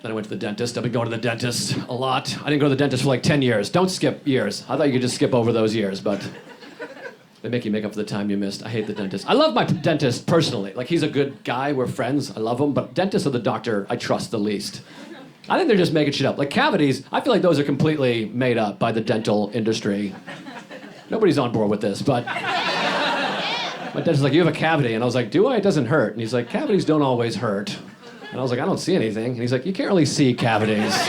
Then I went to the dentist. I've been going to the dentist a lot. I didn't go to the dentist for like 10 years. Don't skip years. I thought you could just skip over those years, but they make you make up for the time you missed. I hate the dentist. I love my dentist personally. Like, he's a good guy. We're friends. I love him. But dentists are the doctor I trust the least. I think they're just making shit up. Like, cavities, I feel like those are completely made up by the dental industry. Nobody's on board with this, but my dentist's like, you have a cavity. And I was like, do I? It doesn't hurt. And he's like, cavities don't always hurt. And I was like, I don't see anything. And he's like, you can't really see cavities. I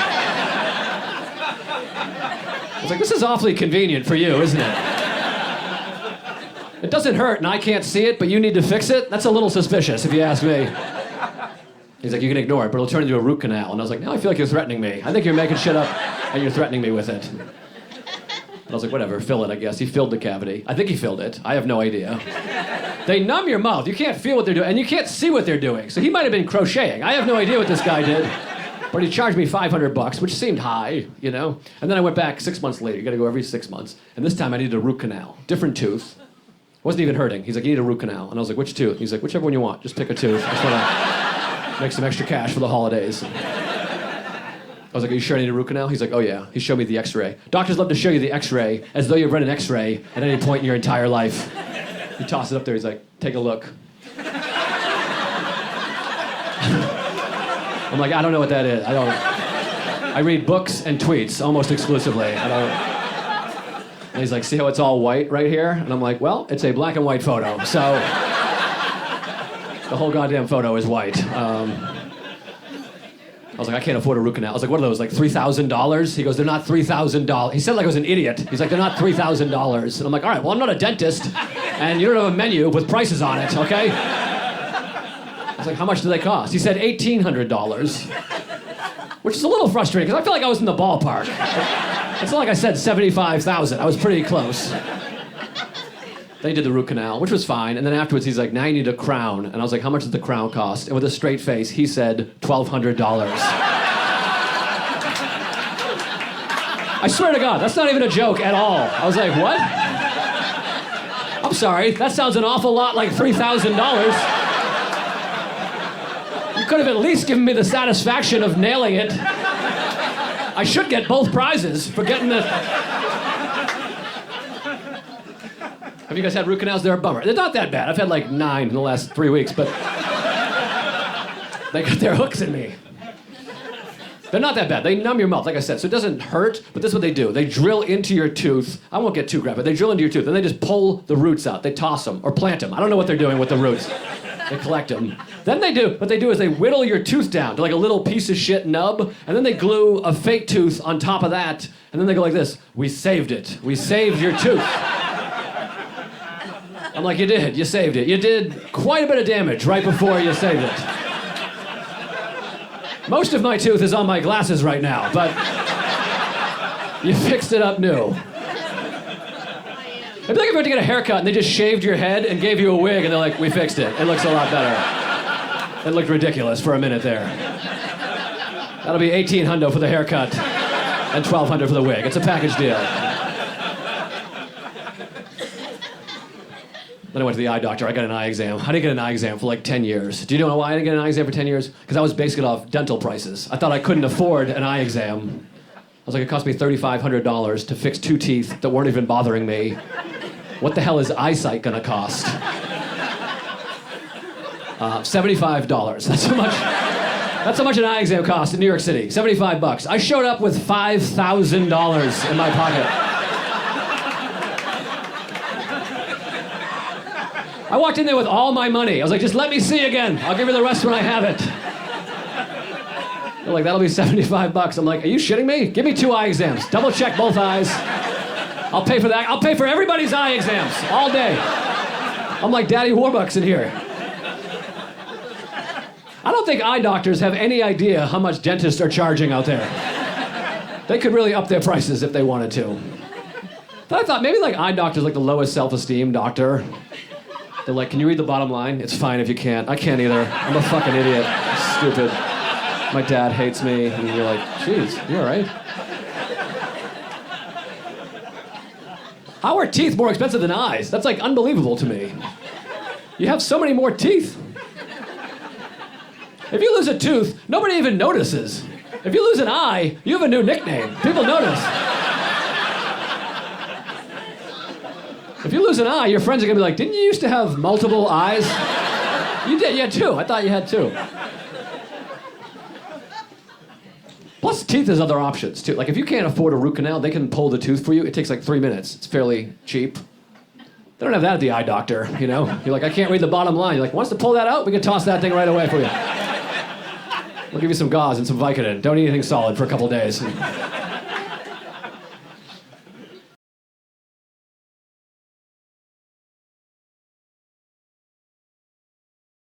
was like, this is awfully convenient for you, isn't it? It doesn't hurt and I can't see it, but you need to fix it? That's a little suspicious, if you ask me. He's like, you can ignore it, but it'll turn into a root canal. And I was like, now I feel like you're threatening me. I think you're making shit up and you're threatening me with it. And I was like, whatever, fill it, I guess. He filled the cavity. I think he filled it. I have no idea. They numb your mouth. You can't feel what they're doing, and you can't see what they're doing. So he might have been crocheting. I have no idea what this guy did. But he charged me $500, which seemed high, you know? And then I went back 6 months later. You gotta go every 6 months. And this time I needed a root canal. Different tooth. Wasn't even hurting. He's like, you need a root canal. And I was like, which tooth? He's like, whichever one you want. Just pick a tooth. I just wanna make some extra cash for the holidays. I was like, are you sure I need a root canal? He's like, oh yeah. He showed me the x-ray. Doctors love to show you the x-ray as though you've read an x-ray at any point in your entire life. He tossed it up there. He's like, take a look. I'm like, I don't know what that is. I read books and tweets almost exclusively. And he's like, see how it's all white right here? And I'm like, well, it's a black and white photo. So the whole goddamn photo is white. I was like, I can't afford a root canal. I was like, what are those, like $3,000? He goes, they're not $3,000. He said like I was an idiot. He's like, they're not $3,000. And I'm like, all right, well, I'm not a dentist, and you don't have a menu with prices on it, okay? I was like, how much do they cost? He said $1,800, which is a little frustrating, because I feel like I was in the ballpark. It's not like I said $75,000. I was pretty close. They did the root canal, which was fine. And then afterwards, he's like, now you need a crown. And I was like, how much does the crown cost? And with a straight face, he said, $1,200. I swear to God, that's not even a joke at all. I was like, what? I'm sorry, that sounds an awful lot like $3,000. You could have at least given me the satisfaction of nailing it. I should get both prizes for getting the... Have you guys had root canals? They're a bummer. They're not that bad. I've had like 9 in the last 3 weeks, but they got their hooks in me. They're not that bad. They numb your mouth, like I said, so it doesn't hurt, but this is what they do. They drill into your tooth. I won't get too graphic. They drill into your tooth, and they just pull the roots out. They toss them or plant them. I don't know what they're doing with the roots. They collect them. Then what they do is they whittle your tooth down to like a little piece of shit nub, and then they glue a fake tooth on top of that, and then they go like this. We saved it. We saved your tooth. I'm like, you did. You saved it. You did quite a bit of damage right before you saved it. Most of my tooth is on my glasses right now, but you fixed it up new. It'd be like if you went to get a haircut and they just shaved your head and gave you a wig and they're like, we fixed it. It looks a lot better. It looked ridiculous for a minute there. That'll be $1,800 for the haircut and $1,200 for the wig. It's a package deal. Then I went to the eye doctor. I got an eye exam. I didn't get an eye exam for like 10 years. Do you know why I didn't get an eye exam for 10 years? Because I was basing it off dental prices. I thought I couldn't afford an eye exam. I was like, it cost me $3,500 to fix 2 teeth that weren't even bothering me. What the hell is eyesight gonna cost? $75. That's how much an eye exam costs in New York City. $75. I showed up with $5,000 in my pocket. I walked in there with all my money. I was like, just let me see again. I'll give you the rest when I have it. They're like, that'll be $75. I'm like, are you shitting me? Give me 2 eye exams. Double check both eyes. I'll pay for that. I'll pay for everybody's eye exams all day. I'm like Daddy Warbucks in here. I don't think eye doctors have any idea how much dentists are charging out there. They could really up their prices if they wanted to. But I thought maybe like eye doctors like the lowest self-esteem doctor. They're like, can you read the bottom line? It's fine if you can't. I can't either. I'm a fucking idiot. Stupid. My dad hates me. And you're like, geez, you all right? How are teeth more expensive than eyes? That's like unbelievable to me. You have so many more teeth. If you lose a tooth, nobody even notices. If you lose an eye, you have a new nickname. People notice. If you lose an eye, your friends are gonna be like, didn't you used to have multiple eyes? You did, you had two. I thought you had two. Plus, teeth has other options, too. Like, if you can't afford a root canal, they can pull the tooth for you. It takes like 3 minutes. It's fairly cheap. They don't have that at the eye doctor, you know? You're like, I can't read the bottom line. You're like, wants to pull that out? We can toss that thing right away for you. We'll give you some gauze and some Vicodin. Don't eat anything solid for a couple days.